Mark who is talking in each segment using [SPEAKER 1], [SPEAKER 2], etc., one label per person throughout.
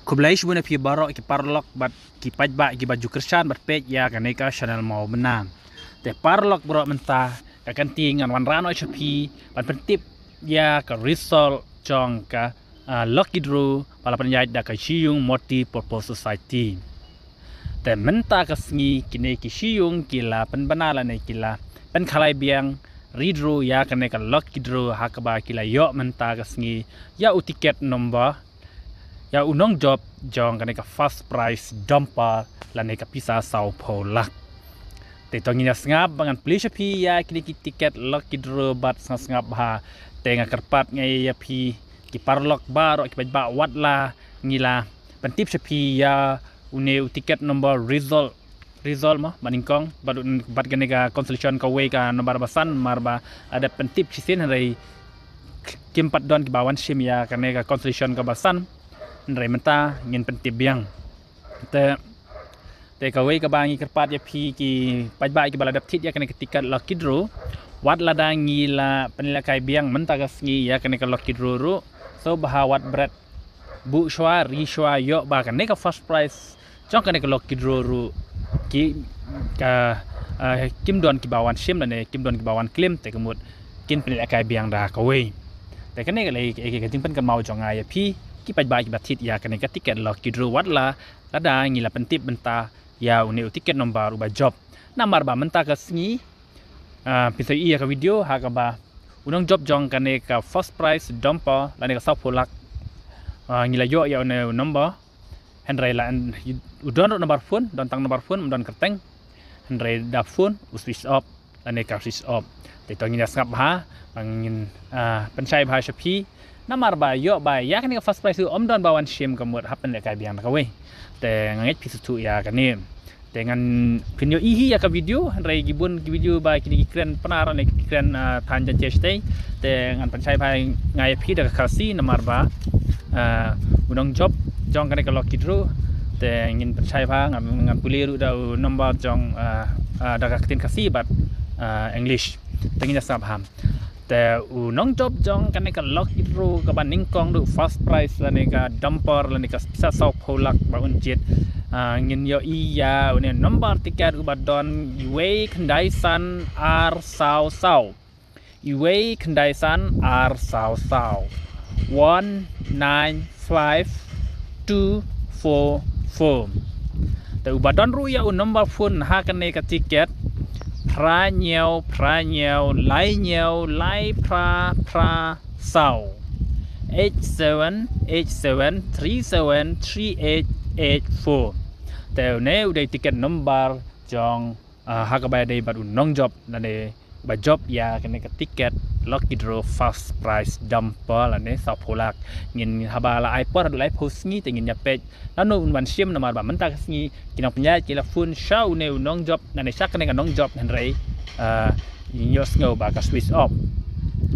[SPEAKER 1] Kublai shibuna pi barok ki parlok bat ki pajba ki baju kersan bat pej ya kaneka channel mau benam. Te parlok bro mentah ka kanting an wan rano chapi bat pentip ya ka result jong ka lucky draw pala penjait da ka siung multi purpose society. Te mentah ka sngi kine ki siung kila penbana ne kila pen khalai biang redraw ya kaneka lucky draw hakaba kila yo mentah ka sngi ya utiket nomor ya unong job jong kaneka first prize dompa laneka pisa Sao Polak. Te tonginya ngap bangan plishapi ya kini tiket lucky draw bat ngap ha tenga kerpat ngai ya pi ki parlok baro ki bajba watla ngila pentip shapi ya une tiket nomor result mah maningkong bat kaneka consolation ka we ka nomor basan marba ada pentip cisin hari kimpat don ki bawan sim ya kaneka consolation ka basan nrai menta ngin pentip biang te kawe ka bangi kerpat ya pi ki pajba ki baladap tit ya kena ketika lucky draw wat ladang ngila penila kai biang menta ka sngi ya kena ka lucky draw ru so bahawat berat bu shwa ri shwa yo ba kena ka first prize jong kena ka lucky draw ru ki ka kim don ki bawan sim dan kim don ki bawan claim te kemut kin penila kai biang da kawe te kena ka lai ke ting pen kan mau jong ya pi ki pajba ki batit ya kena ka tiket lucky draw wat la ladang ngila pentip benta ya une tiket nomor uba job namar ba menta ka sngi pisa iya ka video ha ka ba unong job jong kane ka first prize dompa lane ka Sao Polak ngila yo ya une nomor henry la udon nomor phone don tang nomor phone don kerteng henry da phone switch off lane ka switch off te to ngila skap ha bangin pensai ba shapi namar ba yo ba ya kane ka first prize om don bawan shim kamut happen le ka biang ka we te ngait pisu ya kani dengan pinyo ihi ya ka video rai gibun video ba kini kren penara ne kren tanja cheste te ngan pensai bai ngai pi da kasi namar ba unong job jong kane ka lucky draw te ngin pensai ba ngan puliru da nomor jong da ka tin kasi bat english te ngin sa paham te unong job jong kane ka lucky draw ka baning kong du first prize lane ka dumper lane ka Sao Polak ba unjet ngin yo iya une nomor tiket ubadon iwe kendaisan ar sao iwe kendaisan ar sao 195244 te ubadon ru ya nomor phone ha kane ka tiket pra nyeo lai nyeo lai pra sao 8737373884 te ne udah tiket nomor jong hakabay day baru nong job nane ba job ya kene ka tiket lucky draw first prize dumper lane Sao Polak ngin habala iPod adu live host ngi te ngin nyapet lanu unwan sim nomor ba menta ngi kinong penjat kila phone show ne nong job nane sak kene ka nong job henry yos ngau ba ka switch off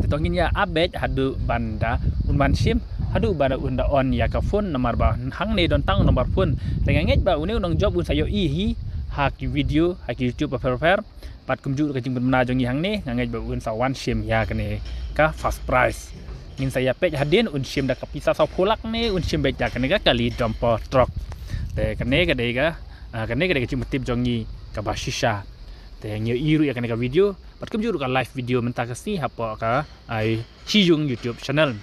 [SPEAKER 1] tetongin ya update hadu banda unwan sim hadu banda unda on ya ka phone nomor ba hang ne don tang nomor phone tenganget ba une nong job un sayo ihi haki video haki YouTube per pat kumju ka jing benda jong hang ne nganget ba un sawan sim ya kene ka first prize ngin saya pej hadin un sim da ka pisa Sao Polak ne un sim bej da kene ka kali domper truck te kene ka dei ka kene ka jing tip jong ni ka basisha te ngi iru ya kene ka video pat kumju ka live video menta ka si hapa ka ai chiyung YouTube channel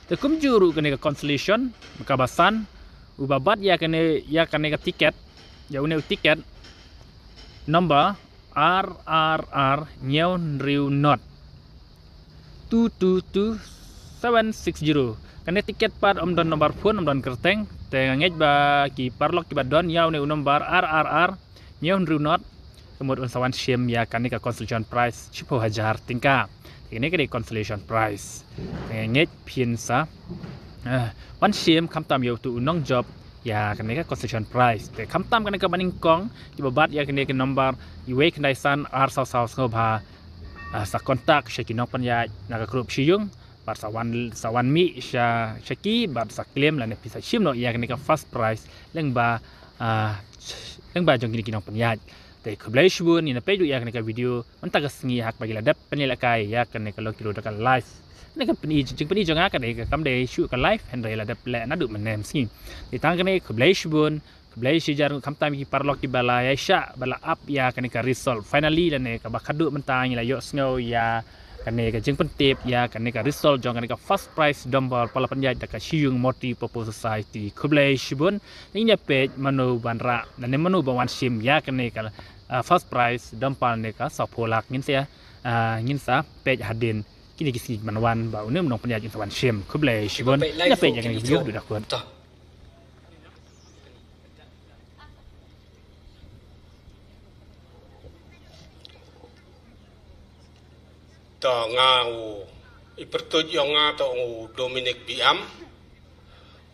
[SPEAKER 1] te kumju kene ka consolation ka basan ubabat ya kene ka tiket ya une tiket nomor RRR nyeon riu not 222760 kene tiket pat om don nomor phone om don kerteng te ngej ba ki parlok ki badon ya une nomor RRR nyeon riu not kemudian sawan sim ya kane ka consolation prize 10,000 tingka ini ka consolation prize ngej pinsa wan sim kamtam yo tu unong job ya kene ka consolation prize te kamtam kane ka baning kong di babat ya kene ka nomor iwe kendaisan ar sao ba sa kontak syakinong panya naga grup siyung bar sawan mi syaki bar sa claim lan pisa sim no ya kene ka first prize leng ba jong kini kinong panya Te keblai shibun ina peju ya kena video mentagas ngi hak bagi ladap penilai ya kena kalau kilo dekat live. Ini kan peni jangan kan kam dai shoot kan live hendai ladap le nadu menem sing. Di tang kena keblai shibun keblai shijar kam tam ki parlok ki bala ya sha bala up ya kena ka resolve finally dan ka bakadu mentang la yo snow ya kena ka jeng pentip ya kena ka resolve jong kena ka first prize dombar pala penjaj ka siung multi purpose society keblai shibun ini page manu banra dan manu bawan sim ya kena ka first prize dombar ne ka sopolak ngin sia ngin sa page hadin kini kisi manwan ba unem nong penjaj sawan sim keblai shibun ini page yang video dak kun
[SPEAKER 2] ta ngau ipertut yang ngau Dominic Biam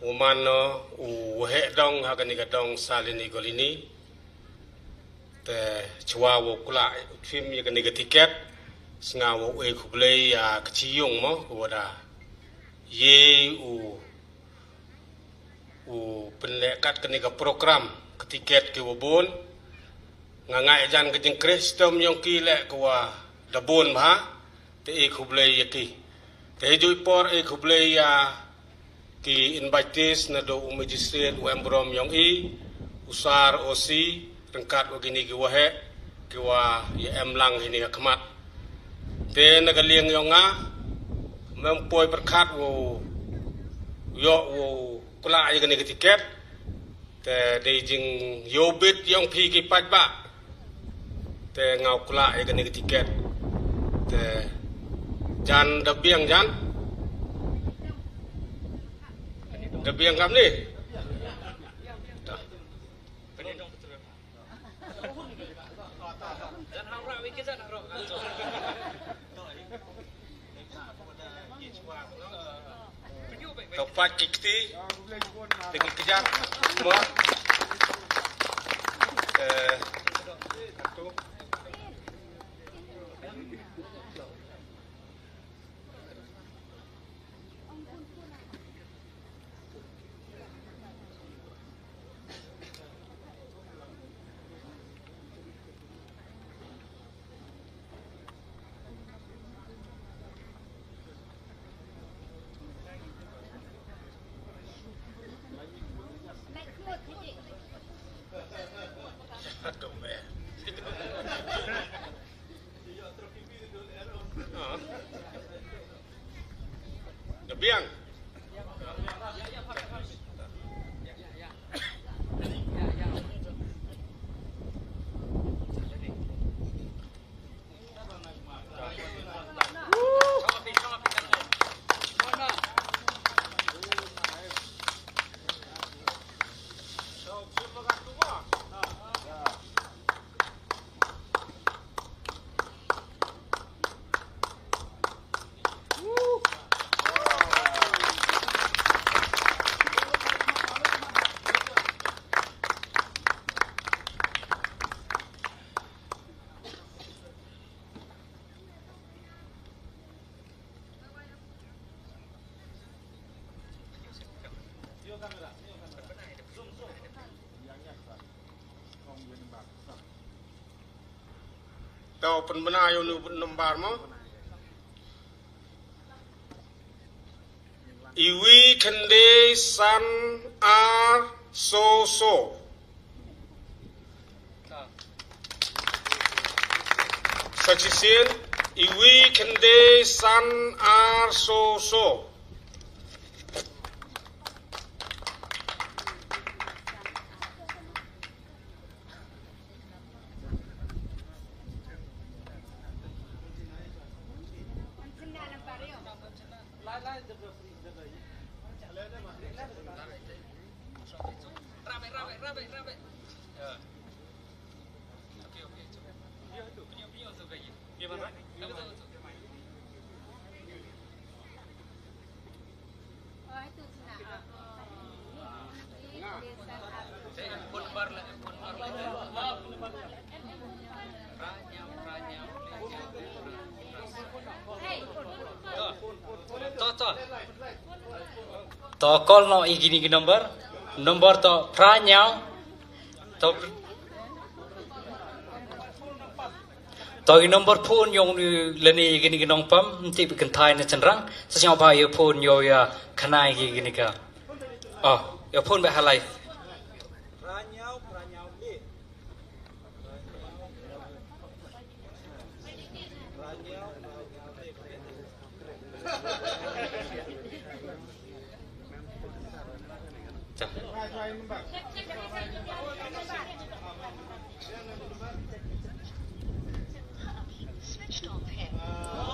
[SPEAKER 2] umano he dong hagan ni dong salini golini te chwa wo kula film yang ni tiket ngawo e kublei ya keciung mo wada ye penlekat kini program ketiket ke wobon ngangai jan ke jeng Kristum yang kile kwa dabon ba te e kublei yaki te jui por e kublei ya ki invites na do magistrate wembrom yang usar osi rengkat wagini ki wahe ki wa ya emlang ini kemat te nagaliang yang mempoi berkat wo kula ay gani tiket te de jing yobit yang pi ki pajba te ngau kula ay gani tiket te jan dabiang kam ni tempat kikti dengan kejar semua Dabiang tau penbenayo nu nembar mo iwi kende san ar so saksisin iwi kende san ar so to call no igini ki number to pra nyao to
[SPEAKER 3] Tàu nomor phone yang leni gini gini pam nanti bikin thai na cenderang sesiapa ya phone yo ya kanai gini ka. Oh, ya phone berhalai.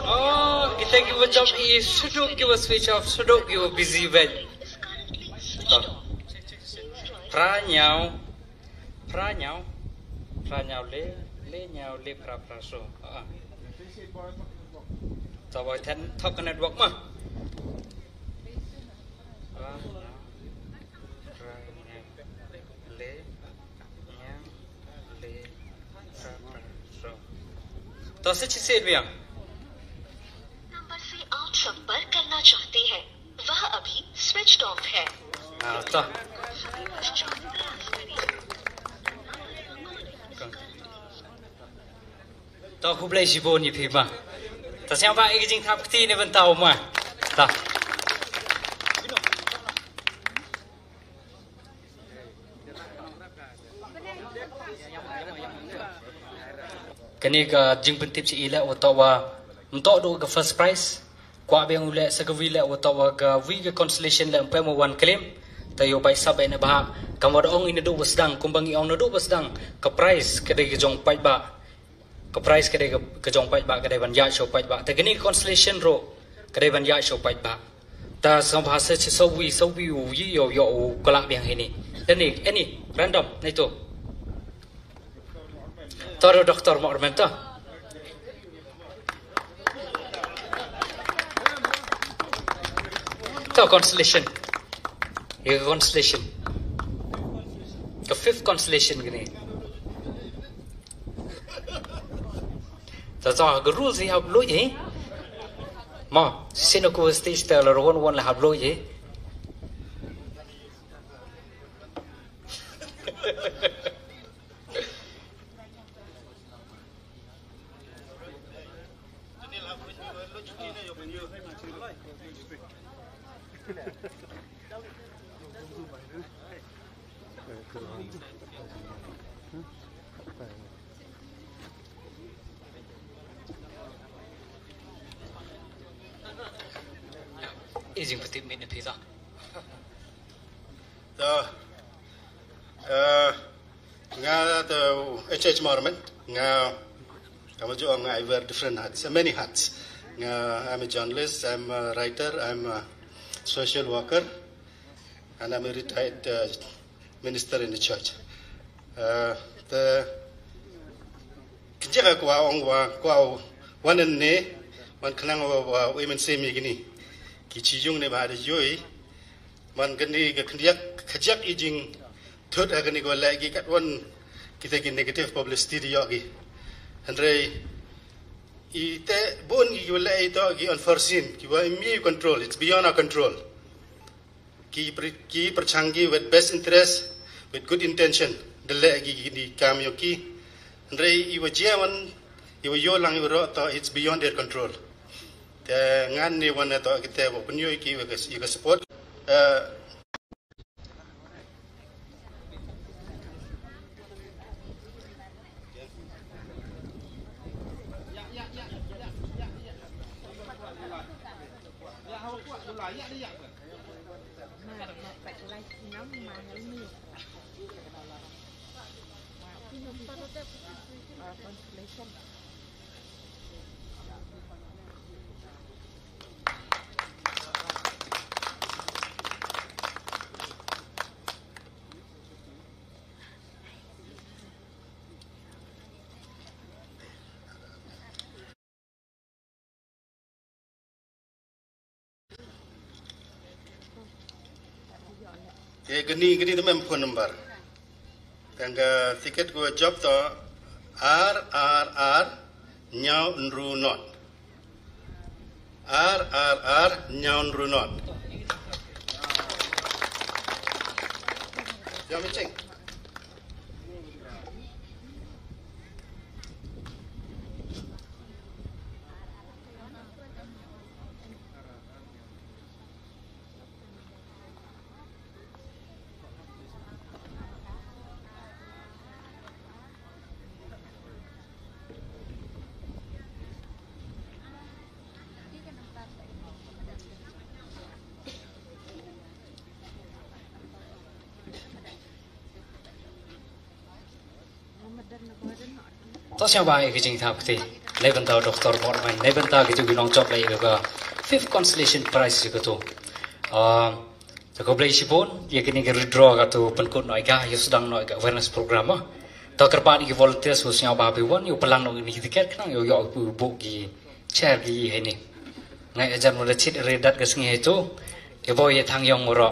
[SPEAKER 3] Oh, kita give job is suduk give switch off, suduk give busy bed. Pranyau le nyau le pra so. Tahu ten talk network mah. तो से से भी
[SPEAKER 4] नंबर से आप संपर्क करना चाहते हैं वह अभी स्विच ऑफ है
[SPEAKER 3] तो हुबले जीवन ये भी मां तो siapa yang jing thap kti ni bentau mah ta kini ka jing pentip si ila utawa untuk do ke first prize kwa beng ule sa ka wila utawa ka wi ka constellation la empa mo one claim tayo bai sabai na bah kamar ong ina do wasdang kumbangi ong na do wasdang ka prize kedai ke jong pai ba ka prize kedai ke jong pai ba kedai ban ya show pai ba ta kini constellation ro kedai ban ya show pai ba ta sam bahasa chi so wi u yi yo kala beng ini dan ini random na itu Taro doktor mau ormenta. Tahu constellation. Ya constellation. Ke fifth constellation gini. Tahu ke rules ni hab loy je. Ma, sino ko stage ta laron one la hab loy je. Izin petip minit pizza.
[SPEAKER 2] Nga the HH Mormon nga kamu juga I wear different hats, many hats. Nga I'm a journalist, I'm a writer, I'm a social worker, and I'm a retired minister in the church. The kerja aku aku wanen ne wan kenang wa women same gini. Kicijung ne bahada joy man gani kerja ijing third agani go lagi kat wan kita ki negative publicity dia gi andre ite bon gi go lagi to gi unforeseen ki wa me control it's beyond our control ki percanggi with best interest with good intention de lagi di kami ki andre I wa jaman I wa yo lang ro to it's beyond their control ngan ni wana to kita bo penyo ki ka support gini teman phone number tangga tiket gua job to RRR nyau nru not RRR nyau nru not jam ceng
[SPEAKER 3] to sia ba ke jing thap ti le ban ta doktor bor man le ban ta ke ju binong chop lai ga fifth constellation prize ke to to ko blai sipon ye kini ke withdraw ga to penkut noi ga yo sedang noi ga awareness program to kerpa ni volunteers so sia ba bi won yo pelang no ni tiket knang yo bu gi chair gi he ni ngai ajan mo chit redat ga sngi he to ye boy ye thang yong ro